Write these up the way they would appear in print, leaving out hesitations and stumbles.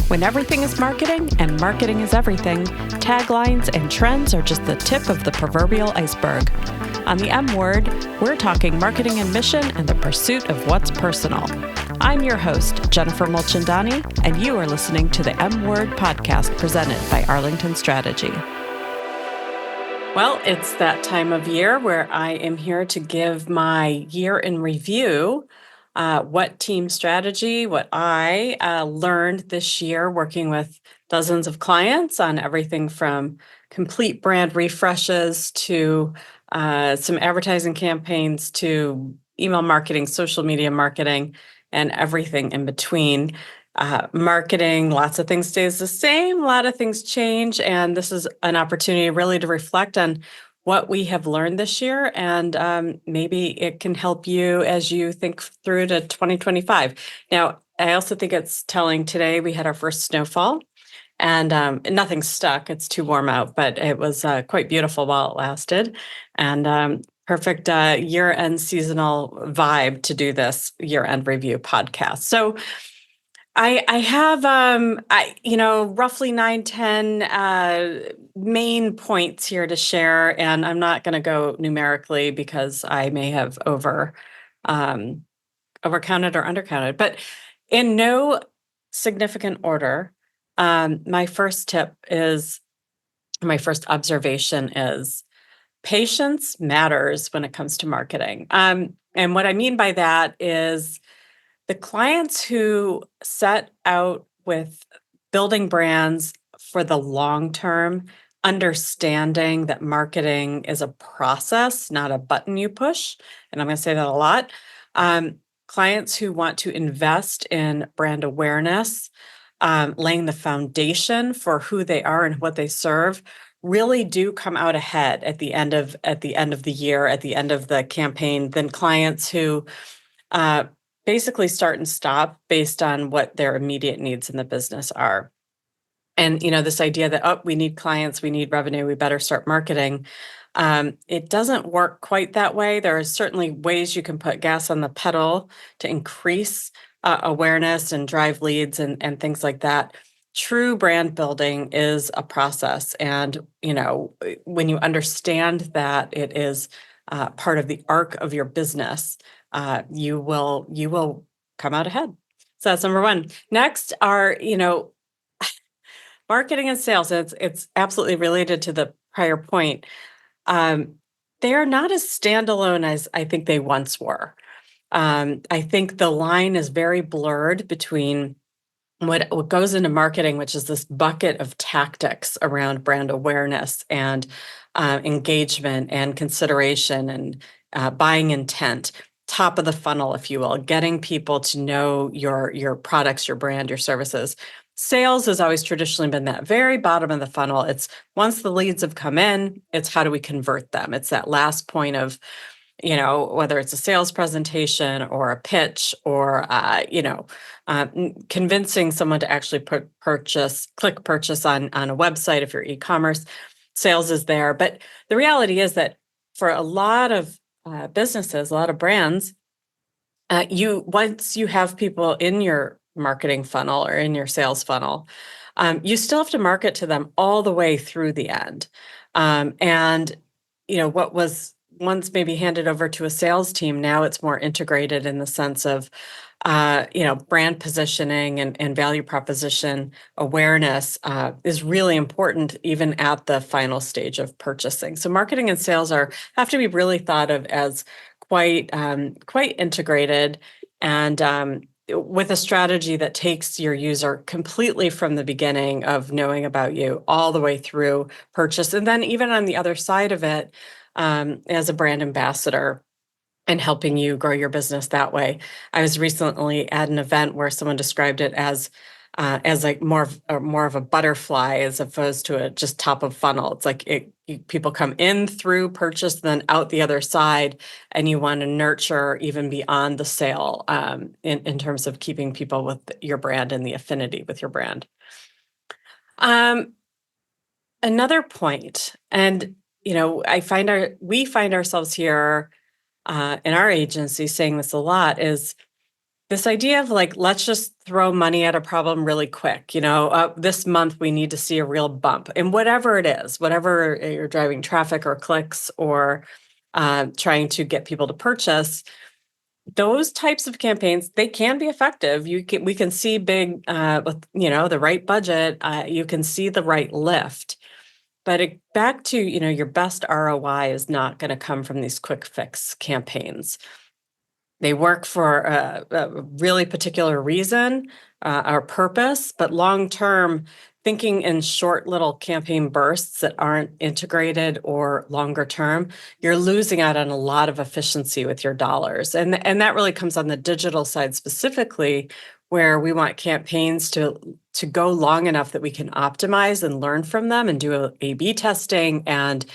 When everything is marketing and marketing is everything, taglines and trends are just the tip of the proverbial iceberg. On the M Word, we're talking marketing and mission and the pursuit of what's personal. I'm your host, Jennifer Mulchandani, and you are listening to the M Word podcast presented by Arlington Strategy. Well, it's that time of year where I am here to give my year in review. What team strategy, what I learned this year working with dozens of clients on everything from complete brand refreshes to some advertising campaigns to email marketing, social media marketing, and everything in between. Marketing, lots of things stays the same, a lot of things change, and this is an opportunity really to reflect on what we have learned this year, and maybe it can help you as you think through to 2025. Now, I also think it's telling today we had our first snowfall, and nothing stuck. It's too warm out, but it was quite beautiful while it lasted, and perfect year-end seasonal vibe to do this year-end review podcast. So I have roughly 9-10 main points here to share, and I'm not going to go numerically because I may have overcounted or undercounted, but in no significant order. My first observation is patience matters when it comes to marketing. And what I mean by that is the clients who set out with building brands for the long term, understanding that marketing is a process, not a button you push, and I'm going to say that a lot. Clients who want to invest in brand awareness, laying the foundation for who they are and what they serve, really do come out ahead at the end of the year, at the end of the campaign, than clients who basically start and stop based on what their immediate needs in the business are. And, this idea that, we need clients, we need revenue, we better start marketing. It doesn't work quite that way. There are certainly ways you can put gas on the pedal to increase awareness and drive leads and things like that. True brand building is a process. And, when you understand that it is part of the arc of your business, you will come out ahead. So that's number one. Next are, marketing and sales. It's absolutely related to the prior point. They are not as standalone as I think they once were. I think the line is very blurred between what goes into marketing, which is this bucket of tactics around brand awareness and engagement and consideration and buying intent, top of the funnel, if you will, getting people to know your products, your brand, your services. Sales has always traditionally been that very bottom of the funnel. It's once the leads have come in, it's how do we convert them? It's that last point of, whether it's a sales presentation or a pitch or, convincing someone to actually click purchase on a website. If you're e-commerce, sales is there. But the reality is that for a lot of businesses, a lot of brands, once you have people in your marketing funnel or in your sales funnel, you still have to market to them all the way through the end. And what was once maybe handed over to a sales team, now it's more integrated in the sense of brand positioning and value proposition awareness is really important even at the final stage of purchasing. So marketing and sales have to be really thought of as quite integrated, and with a strategy that takes your user completely from the beginning of knowing about you all the way through purchase, and then even on the other side of it, as a brand ambassador and helping you grow your business that way. I was recently at an event where someone described it as like more of a butterfly as opposed to a just top of funnel. It's like people come in through purchase, then out the other side, and you want to nurture even beyond the sale in terms of keeping people with your brand and the affinity with your brand. Another point, and we find ourselves here in our agency saying this a lot, is This idea of like, let's just throw money at a problem really quick. This month we need to see a real bump in whatever it is, whatever you're driving traffic or clicks or trying to get people to purchase. Those types of campaigns, they can be effective. We can see big with the right budget. You can see the right lift. But back to your best ROI is not going to come from these quick fix campaigns. They work for a really particular reason or purpose, but long term, thinking in short little campaign bursts that aren't integrated or longer term, you're losing out on a lot of efficiency with your dollars. And that really comes on the digital side specifically, where we want campaigns to go long enough that we can optimize and learn from them and do A/B testing and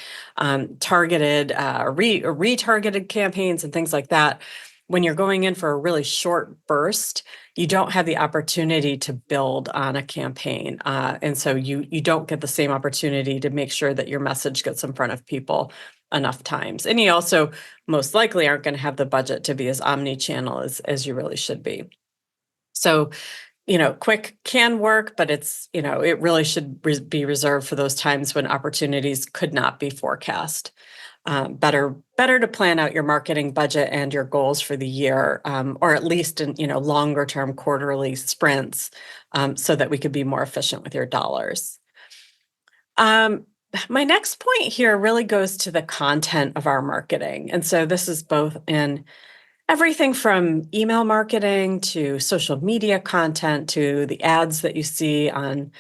targeted retargeted campaigns and things like that. When you're going in for a really short burst, you don't have the opportunity to build on a campaign. And so you don't get the same opportunity to make sure that your message gets in front of people enough times. And you also most likely aren't going to have the budget to be as omni-channel as you really should be. So, quick can work, but it really should be reserved for those times when opportunities could not be forecast. Better to plan out your marketing budget and your goals for the year, or at least in longer term quarterly sprints, so that we could be more efficient with your dollars. My next point here really goes to the content of our marketing, and so this is both in everything from email marketing to social media content to the ads that you see on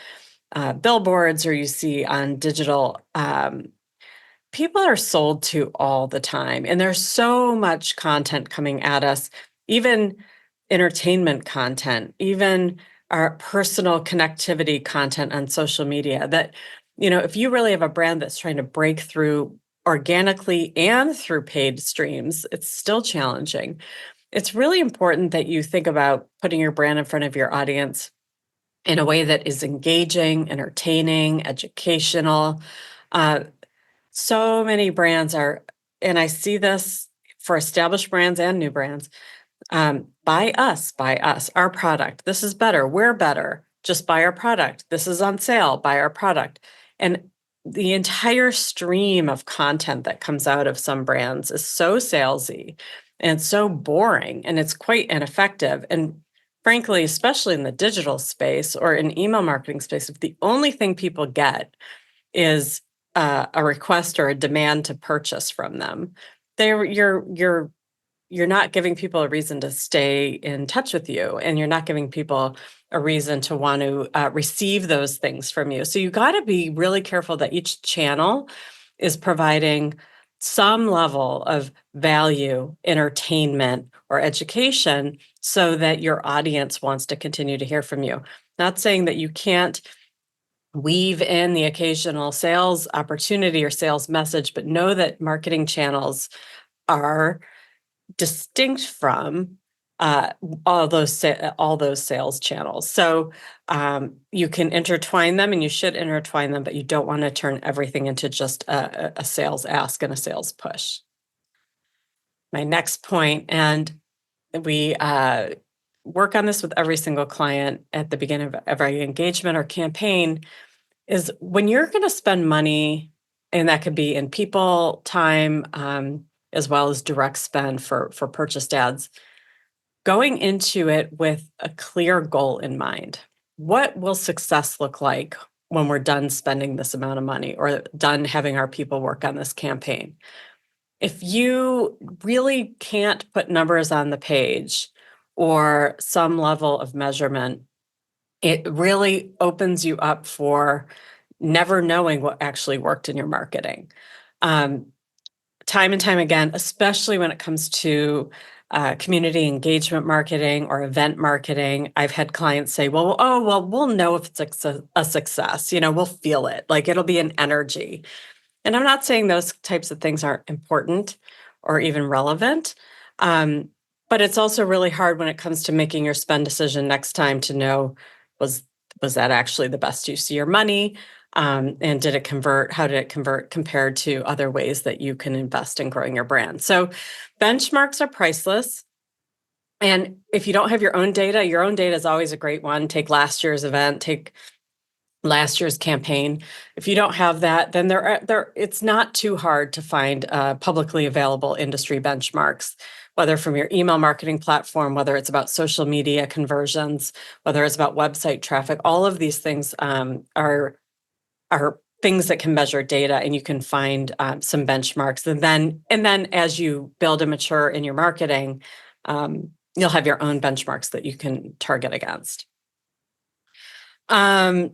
billboards or you see on digital. People are sold to all the time, and there's so much content coming at us, even entertainment content, even our personal connectivity content on social media that, if you really have a brand that's trying to break through organically and through paid streams, it's still challenging. It's really important that you think about putting your brand in front of your audience in a way that is engaging, entertaining, educational. So many brands are, and I see this for established brands and new brands. Buy us, our product. This is better. We're better. Just buy our product. This is on sale. Buy our product. And the entire stream of content that comes out of some brands is so salesy and so boring, and it's quite ineffective. And frankly, especially in the digital space or in email marketing space, if the only thing people get is a request or a demand to purchase from them, you're not giving people a reason to stay in touch with you, and you're not giving people a reason to want to receive those things from you. So you got to be really careful that each channel is providing some level of value, entertainment, or education so that your audience wants to continue to hear from you. Not saying that you can't weave in the occasional sales opportunity or sales message, but know that marketing channels are distinct from all those sales channels. So you can intertwine them, and you should intertwine them, but you don't want to turn everything into just a sales ask and a sales push. My next point, and we work on this with every single client at the beginning of every engagement or campaign, is when you're going to spend money, and that could be in people, time, as well as direct spend for purchased ads, going into it with a clear goal in mind. What will success look like when we're done spending this amount of money or done having our people work on this campaign? If you really can't put numbers on the page or some level of measurement, it really opens you up for never knowing what actually worked in your marketing. Time and time again, especially when it comes to community engagement marketing or event marketing, I've had clients say, well, we'll know if it's a success. We'll feel it. Like it'll be an energy. And I'm not saying those types of things aren't important or even relevant. But it's also really hard when it comes to making your spend decision next time to know, was that actually the best use of your money? And did it convert? How did it convert compared to other ways that you can invest in growing your brand? So benchmarks are priceless. And if you don't have your own data is always a great one. Take last year's event, take last year's campaign. If you don't have that, then it's not too hard to find publicly available industry benchmarks, whether from your email marketing platform, whether it's about social media conversions, whether it's about website traffic. All of these things are things that can measure data, and you can find some benchmarks. And then as you build and mature in your marketing, you'll have your own benchmarks that you can target against. My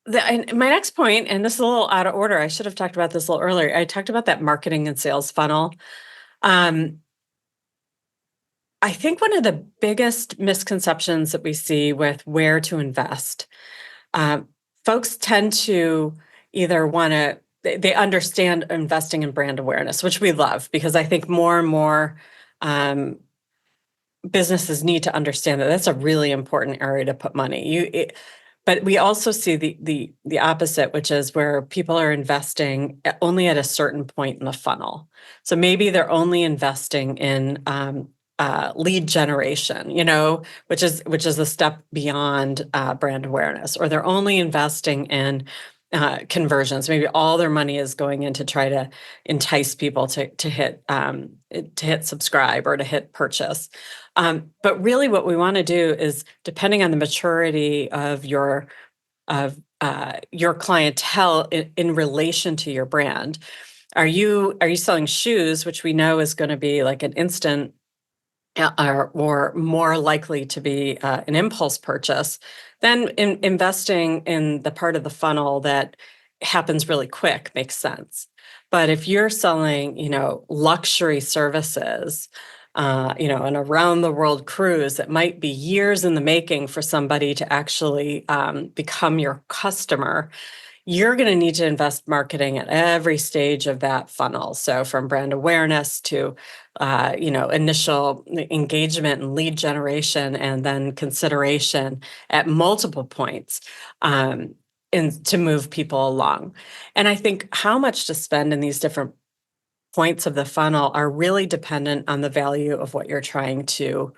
next point, and this is a little out of order, I should have talked about this a little earlier. I talked about that marketing and sales funnel. I think one of the biggest misconceptions that we see with where to invest, folks tend to either they understand investing in brand awareness, which we love, because I think more and more businesses need to understand that that's a really important area to put money. But we also see the opposite, which is where people are investing only at a certain point in the funnel. So maybe they're only investing in lead generation, which is a step beyond brand awareness, or they're only investing in conversions. Maybe all their money is going in to try to entice people to hit subscribe or to hit purchase. But really, what we want to do is, depending on the maturity of your clientele in relation to your brand, are you selling shoes, which we know is going to be like an instant or more likely to be an impulse purchase, then investing in the part of the funnel that happens really quick makes sense. But if you're selling, luxury services, an around the world cruise that might be years in the making for somebody to actually become your customer, you're going to need to invest marketing at every stage of that funnel. So from brand awareness to, initial engagement and lead generation, and then consideration at multiple points to move people along. And I think how much to spend in these different points of the funnel are really dependent on the value of what you're trying to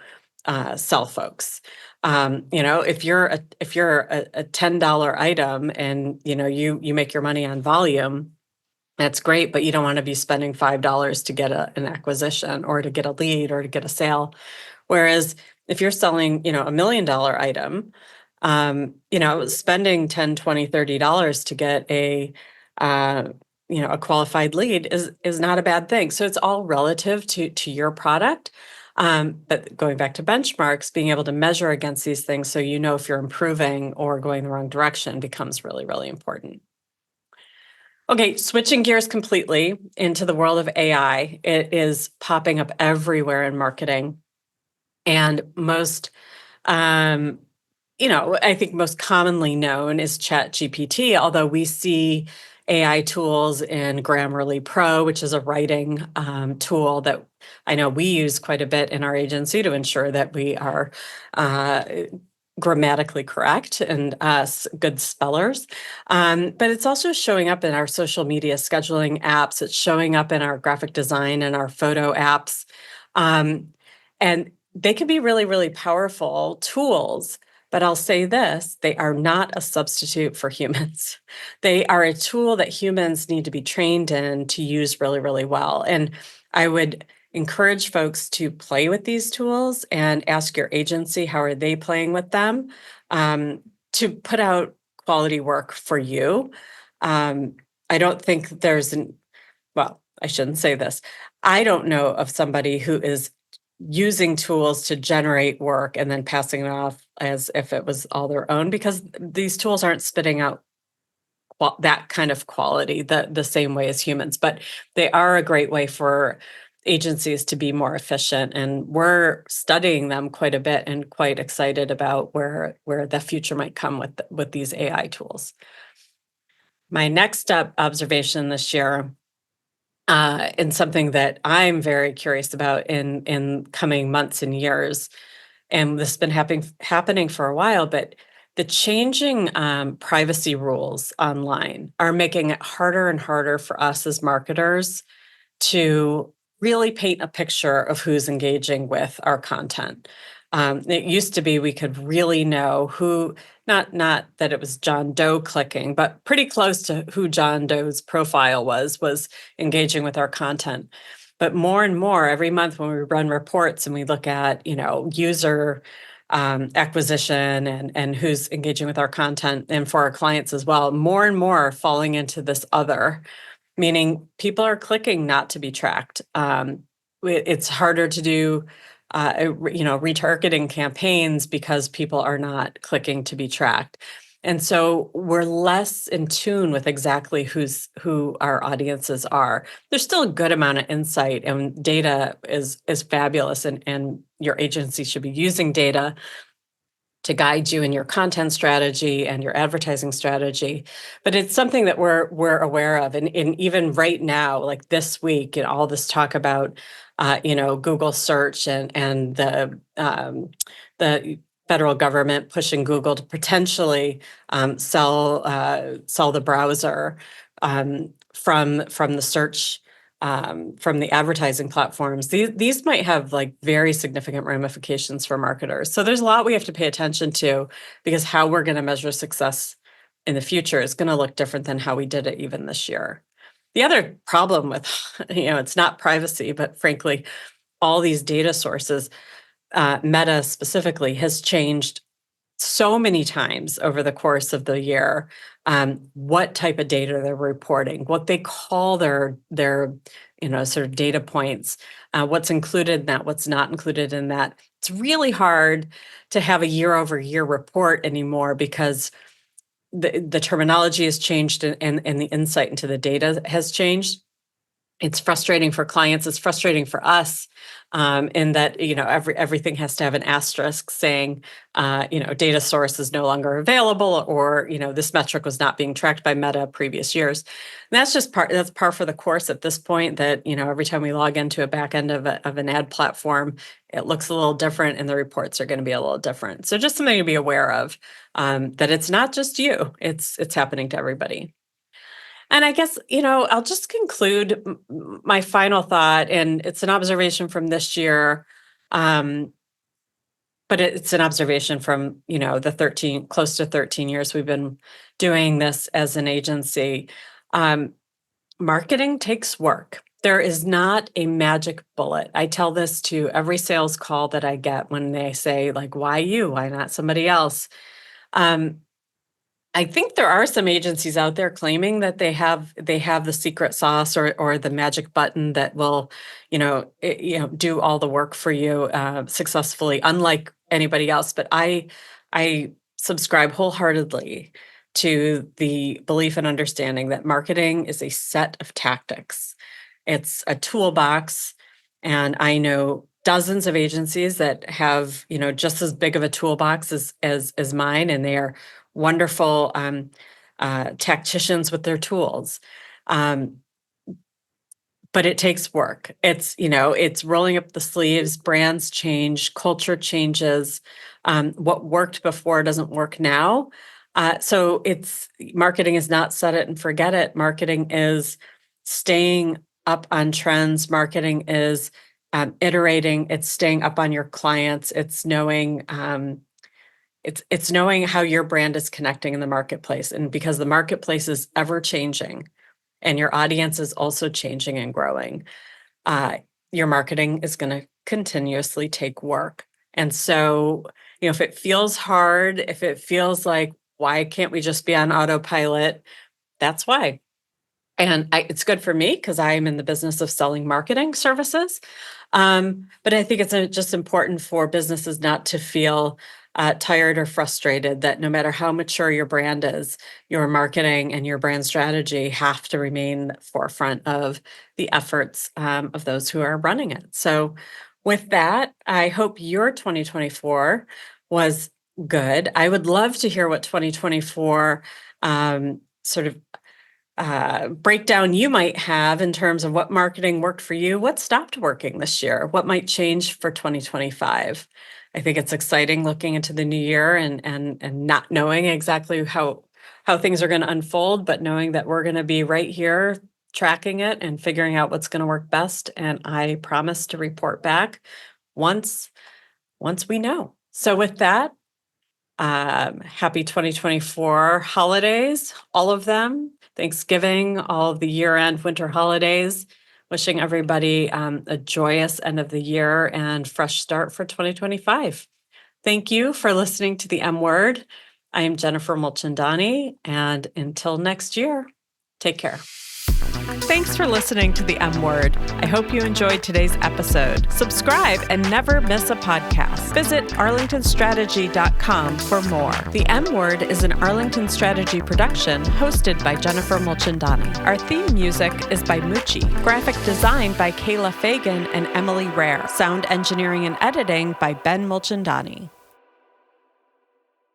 sell folks. If you're a $10 item and you make your money on volume, that's great, but you don't want to be spending $5 to get an acquisition or to get a lead or to get a sale. Whereas if you're selling, $1 million item, spending $10, $20, $30 to get a qualified lead is not a bad thing. So it's all relative to your product. But going back to benchmarks, being able to measure against these things so if you're improving or going the wrong direction becomes really, really important. Okay, switching gears completely into the world of AI. It is popping up everywhere in marketing. And I think most commonly known is ChatGPT, although we see AI tools in Grammarly Pro, which is a writing tool that I know we use quite a bit in our agency to ensure that we are grammatically correct and good spellers. But it's also showing up in our social media scheduling apps. It's showing up in our graphic design and our photo apps. And they can be really, really powerful tools. But I'll say this, they are not a substitute for humans. They are a tool that humans need to be trained in to use really, really well. And I would encourage folks to play with these tools and ask your agency, how are they playing with them, to put out quality work for you. I don't think I shouldn't say this. I don't know of somebody who is using tools to generate work and then passing it off as if it was all their own, because these tools aren't spitting out that kind of quality the same way as humans. But they are a great way for agencies to be more efficient, and we're studying them quite a bit and quite excited about where the future might come with these AI tools. My next observation this year, and something that I'm very curious about in coming months and years, and this has been happening for a while, but the changing privacy rules online are making it harder and harder for us as marketers to really paint a picture of who's engaging with our content. It used to be we could really know who, not that it was John Doe clicking, but pretty close to who John Doe's profile was engaging with our content. But more and more every month when we run reports and we look at, user acquisition and who's engaging with our content and for our clients as well, more and more are falling into this other, meaning people are clicking not to be tracked. It's harder to do, retargeting campaigns because people are not clicking to be tracked. And so we're less in tune with exactly who our audiences are. There's still a good amount of insight, and data is fabulous, and your agency should be using data to guide you in your content strategy and your advertising strategy. But it's something that we're aware of. And even right now, like this week, and all this talk about Google search and the federal government pushing Google to potentially sell the browser from the search, from the advertising platforms. These might have like very significant ramifications for marketers. So there's a lot we have to pay attention to, because how we're going to measure success in the future is going to look different than how we did it even this year. The other problem with, it's not privacy, but frankly, all these data sources, Meta specifically, has changed so many times over the course of the year, what type of data they're reporting, what they call their sort of data points, what's included in that, what's not included in that. It's really hard to have a year-over-year report anymore, because the terminology has changed and the insight into the data has changed. It's frustrating for clients. It's frustrating for us, in that everything has to have an asterisk saying data source is no longer available, or this metric was not being tracked by Meta previous years. And that's par for the course at this point. That every time we log into a back end of an ad platform, it looks a little different, and the reports are going to be a little different. So just something to be aware of, that it's not just you; it's happening to everybody. And I guess, I'll just conclude my final thought, and it's an observation from this year, um, but it's an observation from, the close to 13 years we've been doing this as an agency. Um, Marketing takes work. There is not a magic bullet. I tell this to every sales call that I get when they say, like, why you? Why not somebody else? Um, I think there are some agencies out there claiming that they have the secret sauce, or the magic button that will, do all the work for you successfully, unlike anybody else. But I subscribe wholeheartedly to the belief and understanding that marketing is a set of tactics. It's a toolbox, and I know dozens of agencies that have just as big of a toolbox as mine, and they are wonderful tacticians with their tools. Um, but it takes work. It's rolling up the sleeves. Brands change, culture changes. What worked before doesn't work now. So marketing is not set it and forget it. Marketing is staying up on trends. Marketing is iterating. It's staying up on your clients. It's knowing it's knowing how your brand is connecting in the marketplace. And because the marketplace is ever changing and your audience is also changing and growing, uh, your marketing is going to continuously take work. And so, if it feels hard, if it feels like, why can't we just be on autopilot? That's why. And it's good for me because I'm in the business of selling marketing services. But I think it's just important for businesses not to feel tired or frustrated, that no matter how mature your brand is, your marketing and your brand strategy have to remain forefront of the efforts of those who are running it. So with that, I hope your 2024 was good. I would love to hear what 2024 sort of breakdown you might have in terms of what marketing worked for you, what stopped working this year, what might change for 2025. I think it's exciting looking into the new year and not knowing exactly how things are going to unfold, but knowing that we're going to be right here tracking it and figuring out what's going to work best. And I promise to report back once we know. So with that, happy 2024 holidays, all of them. Thanksgiving, all of the year-end winter holidays. Wishing everybody a joyous end of the year and fresh start for 2025. Thank you for listening to the M Word. I am Jennifer Mulchandani, and until next year, take care. Thanks for listening to the M Word. I hope you enjoyed today's episode. Subscribe and never miss a podcast. Visit arlingtonstrategy.com for more. The M Word is an Arlington Strategy production hosted by Jennifer Mulchandani. Our theme music is by Moochie. Graphic design by Kayla Fagan and Emily Rare. Sound engineering and editing by Ben Mulchandani.